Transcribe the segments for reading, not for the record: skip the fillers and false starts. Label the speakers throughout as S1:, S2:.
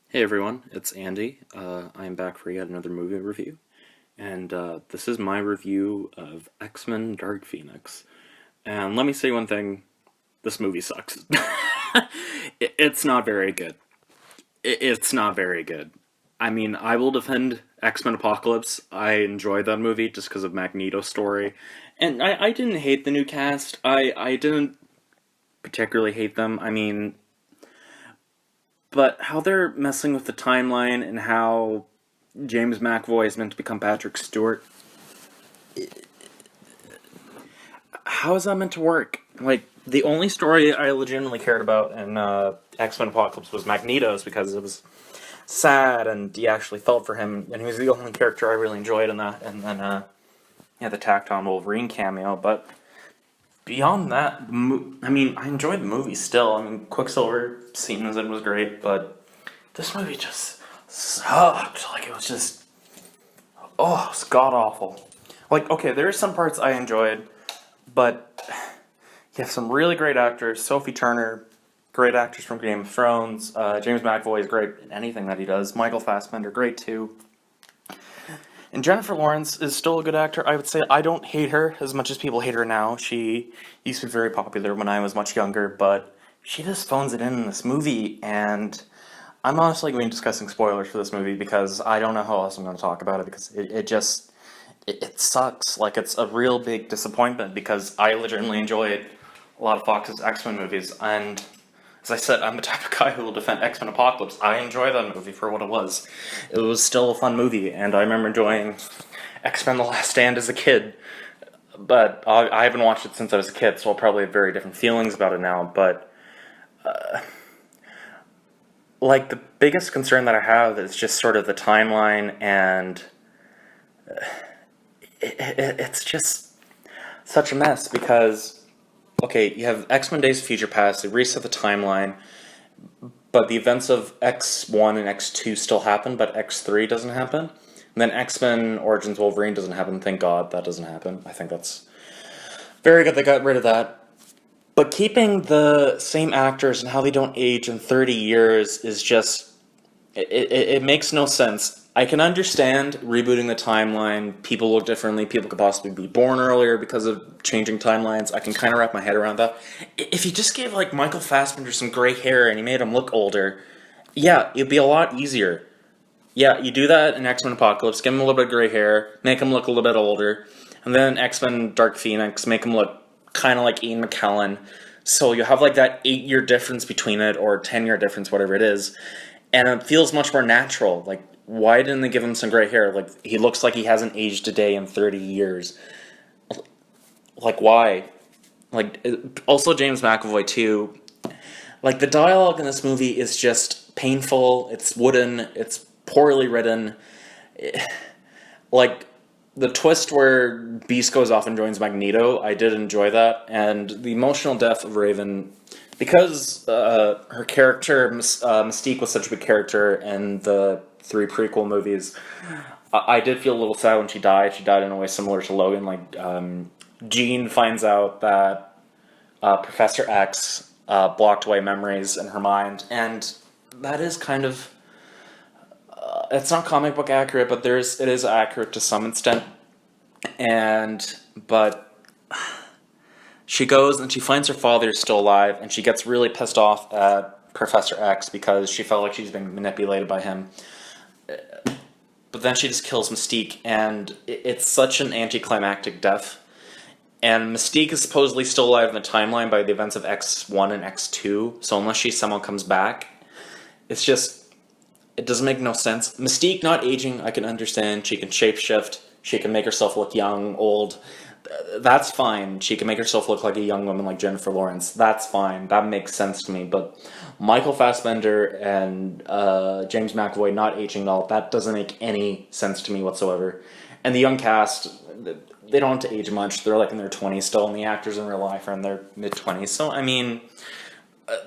S1: Hey everyone, it's Andy. I'm back for yet another movie review, and this is my review of X-Men Dark Phoenix. And let me say one thing, this movie sucks. It's not very good. It's not very good. I mean, I will defend X-Men Apocalypse. I enjoyed that movie just because of Magneto's story. And I didn't hate the new cast. I didn't particularly hate them. I mean, but how they're messing with the timeline and how James McAvoy is meant to become Patrick Stewart. How is that meant to work? Like, the only story I legitimately cared about in X-Men Apocalypse was Magneto's because it was sad and you actually felt for him, and he was the only character I really enjoyed in that. And then, the tacked on Wolverine cameo. But beyond that, I mean, I enjoyed the movie still. I mean, Quicksilver scene was in was great, but this movie just sucked. Like, it was just, oh, it's god awful. Like, okay, there are some parts I enjoyed, but you have some really great actors. Sophie Turner, great actors from Game of Thrones. James McAvoy is great in anything that he does. Michael Fassbender, great too. And Jennifer Lawrence is still a good actor. I would say I don't hate her as much as people hate her now. She used to be very popular when I was much younger, but she just phones it in this movie. And I'm honestly going to be discussing spoilers for this movie because I don't know how else I'm going to talk about it because it sucks. Like, it's a real big disappointment because I legitimately enjoyed a lot of Fox's X-Men movies, and as I said, I'm the type of guy who will defend X-Men Apocalypse. I enjoy that movie for what it was. It was still a fun movie, and I remember enjoying X-Men The Last Stand as a kid, but I haven't watched it since I was a kid, so I'll probably have very different feelings about it now, but like, the biggest concern that I have is just sort of the timeline, and it's just such a mess because, okay, you have X-Men Days of Future Past, they reset the timeline, but the events of X1 and X2 still happen, but X3 doesn't happen. And then X-Men Origins Wolverine doesn't happen. Thank God that doesn't happen. I think that's very good they got rid of that. But keeping the same actors and how they don't age in 30 years is just, it makes no sense. I can understand rebooting the timeline. People look differently. People could possibly be born earlier because of changing timelines. I can kind of wrap my head around that. If you just gave, like, Michael Fassbender some gray hair and you made him look older, yeah, it'd be a lot easier. Yeah, you do that in X-Men Apocalypse, give him a little bit of gray hair, make him look a little bit older, and then X-Men Dark Phoenix, make him look kind of like Ian McKellen. So you have, like, that 8-year difference between it, or 10-year difference, whatever it is, and it feels much more natural. Like, why didn't they give him some gray hair? Like, he looks like he hasn't aged a day in 30 years. Like, why? Like, also James McAvoy, too. Like, the dialogue in this movie is just painful, it's wooden, it's poorly written. Like, the twist where Beast goes off and joins Magneto, I did enjoy that, and the emotional death of Raven, because her character, Mystique, was such a big character in the 3 prequel movies. I did feel a little sad when she died. She died in a way similar to Logan. Like, Jean finds out that Professor X blocked away memories in her mind, and that is kind of, it's not comic book accurate, but it is accurate to some extent. But she goes and she finds her father is still alive, and she gets really pissed off at Professor X because she felt like she's being manipulated by him. But then she just kills Mystique, and it's such an anticlimactic death. And Mystique is supposedly still alive in the timeline by the events of X1 and X2, so unless she somehow comes back, it's just, it doesn't make no sense. Mystique not aging, I can understand. She can shapeshift. She can make herself look young, old. That's fine. She can make herself look like a young woman like Jennifer Lawrence. That's fine. That makes sense to me. But Michael Fassbender and James McAvoy not aging at all, that doesn't make any sense to me whatsoever. And the young cast, they don't have to age much. They're like in their 20s still, and the actors in real life are in their mid-20s. So, I mean,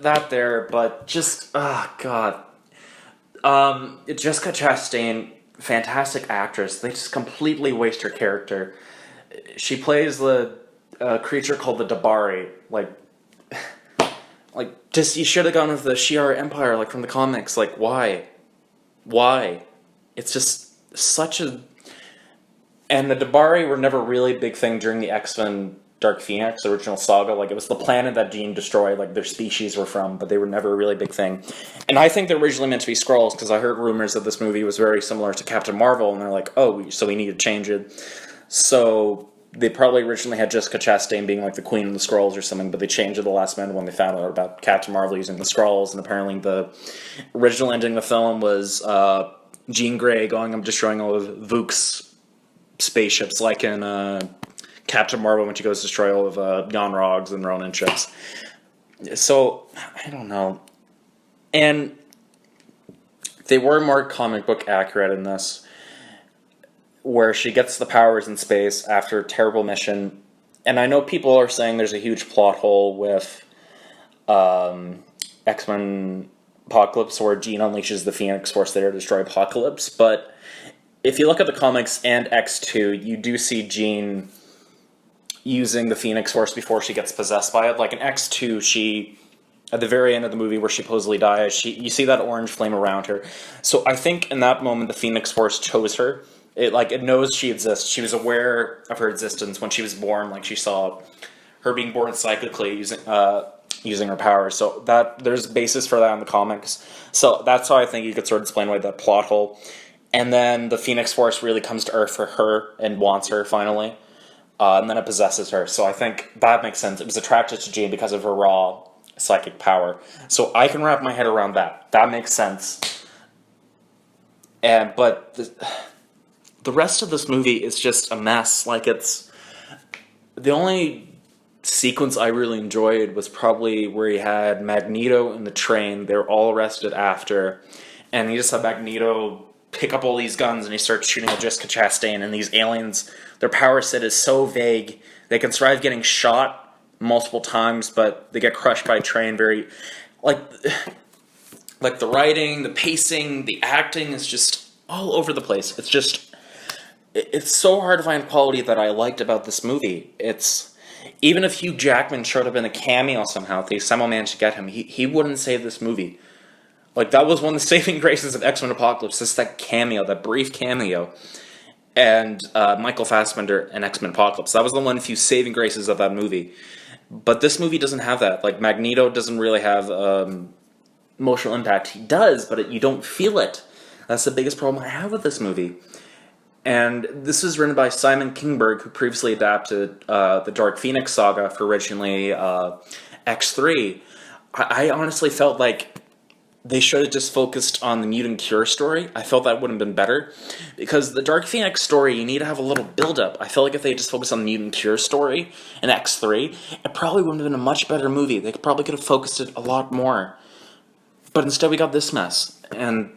S1: that there, but just, oh, God. Jessica Chastain, fantastic actress. They just completely waste her character. She plays the creature called the Dabari. Like, just, you should have gone with the Shi'ar Empire, like, from the comics. Like, why? Why? It's just such a... And the Dabari were never really a big thing during the X-Men Dark Phoenix original saga. Like, it was the planet that Jean destroyed, like, their species were from, but they were never a really big thing. And I think they're originally meant to be Skrulls, because I heard rumors that this movie was very similar to Captain Marvel, and they're like, oh, so we need to change it. So they probably originally had Jessica Chastain being, like, the queen of the Skrulls or something, but they changed it the last minute when they found out about Captain Marvel using the Skrulls, and apparently the original ending of the film was Jean Grey going and destroying all of Vuk's spaceships, like in Captain Marvel when she goes to destroy all of Yon-Rog's and Ronin ships. So, I don't know. And they were more comic book accurate in this, where she gets the powers in space after a terrible mission. And I know people are saying there's a huge plot hole with X-Men Apocalypse, where Jean unleashes the Phoenix Force there to destroy Apocalypse, but if you look at the comics and X2, you do see Jean using the Phoenix Force before she gets possessed by it. Like in X2, she, at the very end of the movie where she supposedly dies, you see that orange flame around her. So I think in that moment, the Phoenix Force chose her. It knows she exists. She was aware of her existence when she was born. Like, she saw her being born psychically using her powers. So that there's a basis for that in the comics. So that's how I think you could sort of explain away that plot hole. And then the Phoenix Force really comes to Earth for her and wants her, finally. And then it possesses her. So I think that makes sense. It was attracted to Jean because of her raw psychic power. So I can wrap my head around that. That makes sense. But the rest of this movie is just a mess. Like, it's... The only sequence I really enjoyed was probably where he had Magneto in the train. They were all arrested after. And he just had Magneto pick up all these guns and he starts shooting at Jessica Chastain, and these aliens, their power set is so vague. They can survive getting shot multiple times, but they get crushed by a train very... Like the writing, the pacing, the acting is just all over the place. It's just... It's so hard to find quality that I liked about this movie. It's... Even if Hugh Jackman showed up in a cameo somehow, if they somehow managed to get him, he wouldn't save this movie. Like, that was one of the saving graces of X-Men Apocalypse, just that cameo, that brief cameo. And Michael Fassbender in X-Men Apocalypse. That was the one few saving graces of that movie. But this movie doesn't have that. Like, Magneto doesn't really have emotional impact. He does, but you don't feel it. That's the biggest problem I have with this movie. And this was written by Simon Kinberg, who previously adapted the Dark Phoenix saga for originally X3. I honestly felt like they should have just focused on the Mutant Cure story. I felt that would have been better. Because the Dark Phoenix story, you need to have a little build-up. I felt like if they just focused on the Mutant Cure story in X3, it probably would have been a much better movie. They probably could have focused it a lot more. But instead we got this mess. And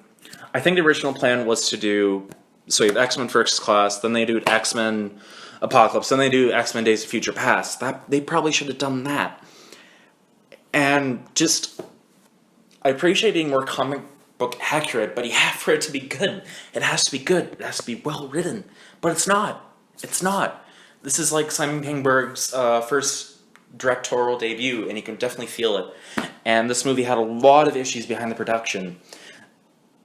S1: I think the original plan was to do... So you have X-Men First Class, then they do X-Men Apocalypse, then they do X-Men Days of Future Past. They probably should have done that. And just... I appreciate being more comic book accurate, but you have for it to be good. It has to be good. It has to be well written. But it's not. It's not. This is like Simon Kinberg's first directorial debut, and you can definitely feel it. And this movie had a lot of issues behind the production.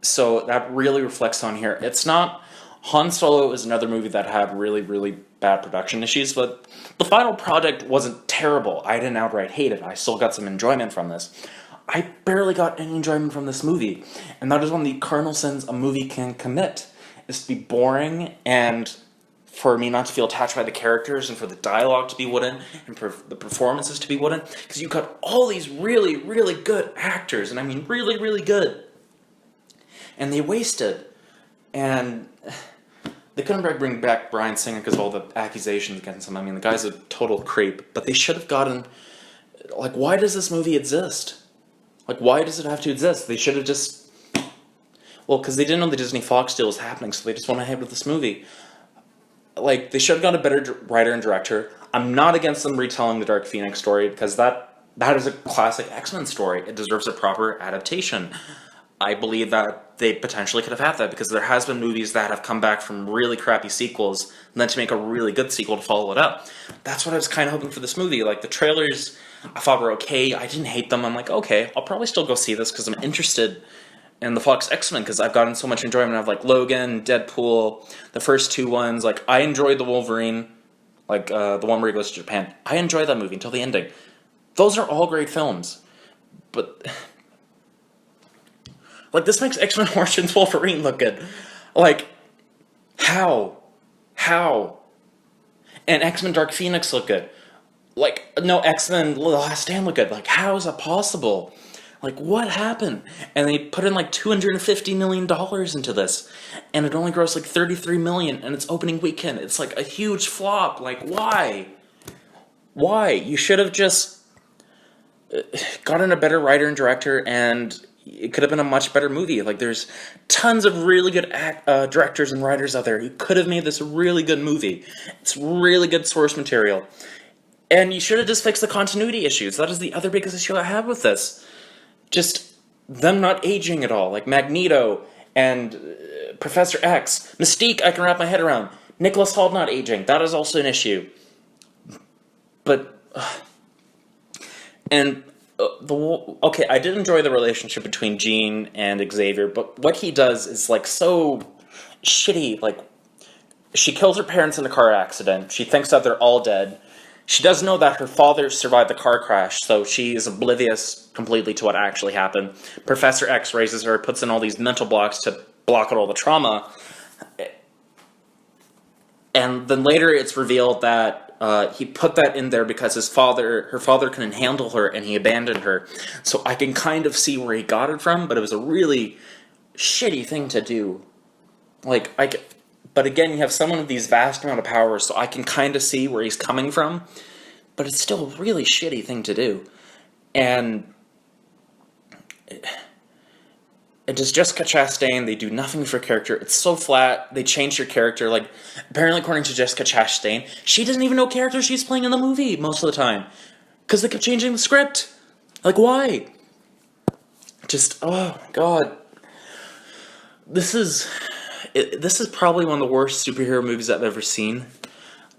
S1: So that really reflects on here. It's not... Han Solo is another movie that had really, really bad production issues, but the final product wasn't terrible. I didn't outright hate it. I still got some enjoyment from this. I barely got any enjoyment from this movie, and that is one of the cardinal sins a movie can commit, is to be boring, and for me not to feel attached by the characters, and for the dialogue to be wooden, and for the performances to be wooden, because you got all these really, really good actors, and I mean really, really good, and they wasted, and they couldn't bring back Bryan Singer because of all the accusations against him. I mean, the guy's a total creep, but they should have gotten, like, why does this movie exist? Like, why does it have to exist? They should have just... Well, because they didn't know the Disney Fox deal was happening, so they just went ahead with this movie. Like, they should have got a better writer and director. I'm not against them retelling the Dark Phoenix story, because that is a classic X-Men story. It deserves a proper adaptation. I believe that they potentially could have had that, because there has been movies that have come back from really crappy sequels, and then to make a really good sequel to follow it up. That's what I was kind of hoping for this movie. Like, the trailers... I thought were okay. I didn't hate them. I'm like, okay, I'll probably still go see this because I'm interested. and the Fox X-Men, because I've gotten so much enjoyment out of like Logan, Deadpool, the first two ones. Like I enjoyed the Wolverine, like the one where he goes to Japan. I enjoyed that movie until the ending. Those are all great films, but like this makes X-Men Origins Wolverine look good. Like how, and X-Men Dark Phoenix look good. Like no, X-Men The Last Stand look good. Like how is that possible? Like, what happened? And they put in like $250 million into this, and it only grossed like $33 million, and its opening weekend, it's like a huge flop. Like, why? Why? You should have just gotten a better writer and director, and it could have been a much better movie. Like, there's tons of really good directors and writers out there who could have made this a really good movie. It's really good source material. And you should have just fixed the continuity issues. That is the other biggest issue I have with this. Just them not aging at all. Like Magneto and Professor X. Mystique, I can wrap my head around. Nicholas Hoult not aging. That is also an issue. But, and okay, I did enjoy the relationship between Jean and Xavier, but what he does is like so shitty. Like, she kills her parents in a car accident. She thinks that they're all dead. She doesn't know that her father survived the car crash, so she is oblivious completely to what actually happened. Professor X raises her, puts in all these mental blocks to block out all the trauma. And then later it's revealed that he put that in there because her father couldn't handle her and he abandoned her. So I can kind of see where he got it from, but it was a really shitty thing to do. But again, you have someone with these vast amount of powers, so I can kind of see where he's coming from. But it's still a really shitty thing to do. And does Jessica Chastain, they do nothing for character. It's so flat. They changed her character. Like, apparently according to Jessica Chastain, she doesn't even know character she's playing in the movie most of the time. Because they kept changing the script. Like, why? Just, oh my god. This is probably one of the worst superhero movies I've ever seen.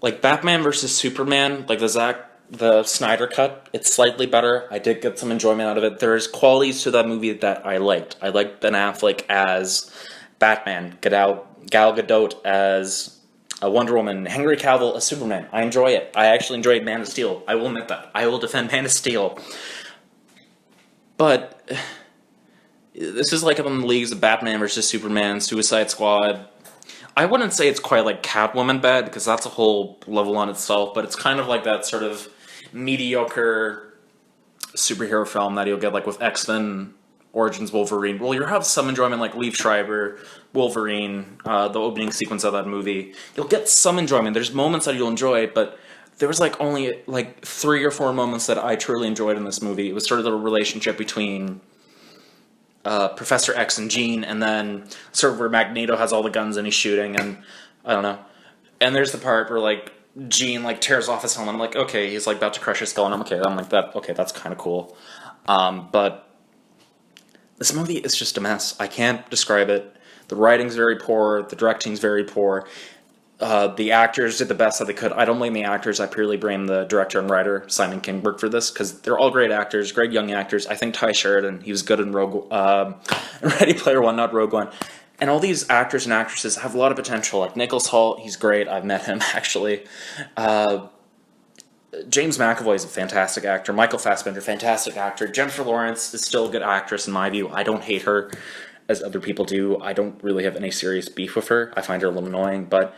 S1: Like, Batman vs. Superman, like the Snyder cut, it's slightly better. I did get some enjoyment out of it. There's qualities to that movie that I liked. I liked Ben Affleck as Batman, Gal Gadot as a Wonder Woman, Henry Cavill as Superman. I enjoy it. I actually enjoyed Man of Steel. I will admit that. I will defend Man of Steel. But this is like in the leagues of Batman vs. Superman, Suicide Squad. I wouldn't say it's quite like Catwoman bad, because that's a whole level on itself, but it's kind of like that sort of mediocre superhero film that you'll get like with X-Men Origins Wolverine. Well, you'll have some enjoyment like Liev Schreiber, Wolverine, the opening sequence of that movie. You'll get some enjoyment. There's moments that you'll enjoy, but there was like only like 3 or 4 moments that I truly enjoyed in this movie. It was sort of the relationship between Professor X and Jean, and then sort of where Magneto has all the guns and he's shooting, and I don't know. And there's the part where like Jean like tears off his helmet. I'm like, okay, he's like about to crush his skull, and I'm like that. Okay, that's kind of cool. But this movie is just a mess. I can't describe it. The writing's very poor. The directing's very poor. The actors did the best that they could. I don't blame the actors. I purely blame the director and writer, Simon Kinberg, for this, because they're all great actors, great young actors. I think Ty Sheridan, he was good in Ready Player One, not Rogue One. And all these actors and actresses have a lot of potential. Like Nicholas Hoult, he's great. I've met him, actually. James McAvoy is a fantastic actor. Michael Fassbender, fantastic actor. Jennifer Lawrence is still a good actress in my view. I don't hate her as other people do. I don't really have any serious beef with her. I find her a little annoying, but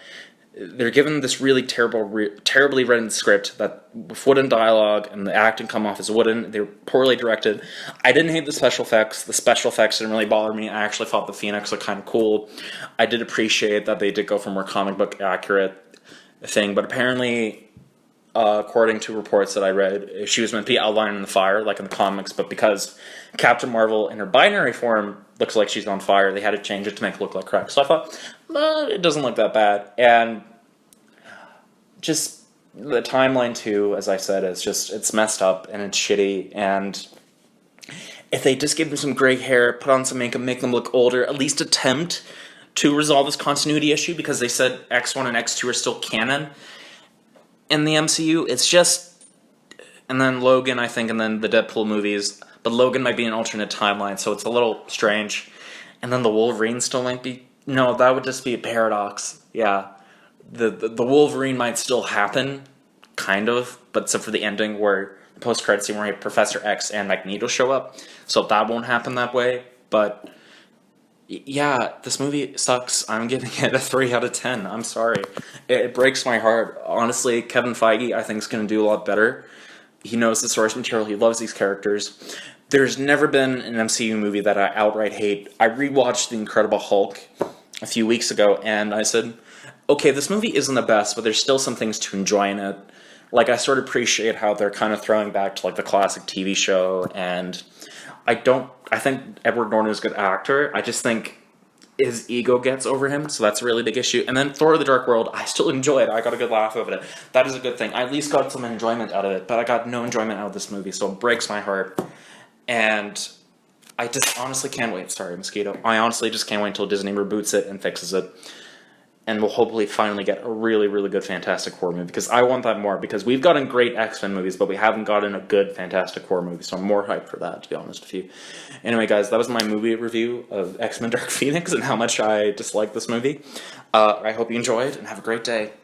S1: they're given this really terribly written script that with wooden dialogue, and the acting come off as wooden. They're poorly directed. I didn't hate the special effects. The special effects didn't really bother me. I actually thought the Phoenix looked kind of cool. I did appreciate that they did go for more comic book accurate thing, but apparently, according to reports that I read, she was meant to be outlined in the fire, like in the comics, but because Captain Marvel in her binary form looks like she's on fire, they had to change it to make it look like Crux. So I thought, it doesn't look that bad. And just the timeline too, as I said, it's messed up and it's shitty. And if they just give them some gray hair, put on some makeup, make them look older, at least attempt to resolve this continuity issue, because they said X1 and X2 are still canon in the MCU. It's just, and then Logan, I think, and then the Deadpool movies, but Logan might be an alternate timeline, so it's a little strange. And then the Wolverine still might be. No, that would just be a paradox. Yeah. The Wolverine might still happen, kind of, but except for the ending where the post credit scene where Professor X and Magneto show up. So that won't happen that way. But yeah, this movie sucks. I'm giving it a 3 out of 10. I'm sorry. It breaks my heart. Honestly, Kevin Feige, I think, is going to do a lot better. He knows the source material. He loves these characters. There's never been an MCU movie that I outright hate. I rewatched The Incredible Hulk a few weeks ago, and I said, okay, this movie isn't the best, but there's still some things to enjoy in it. Like, I sort of appreciate how they're kind of throwing back to, like, the classic TV show, and I think Edward Norton is a good actor. I just think his ego gets over him, so that's a really big issue. And then Thor: The Dark World, I still enjoy it. I got a good laugh out of it. That is a good thing. I at least got some enjoyment out of it, but I got no enjoyment out of this movie, so it breaks my heart. And I just honestly can't wait. Sorry, mosquito. I honestly just can't wait until Disney reboots it and fixes it. And we'll hopefully finally get a really, really good Fantastic Four movie, because I want that more, because we've gotten great X-Men movies, but we haven't gotten a good Fantastic Four movie, so I'm more hyped for that, to be honest with you. Anyway, guys, that was my movie review of X-Men Dark Phoenix and how much I dislike this movie. I hope you enjoyed, and have a great day.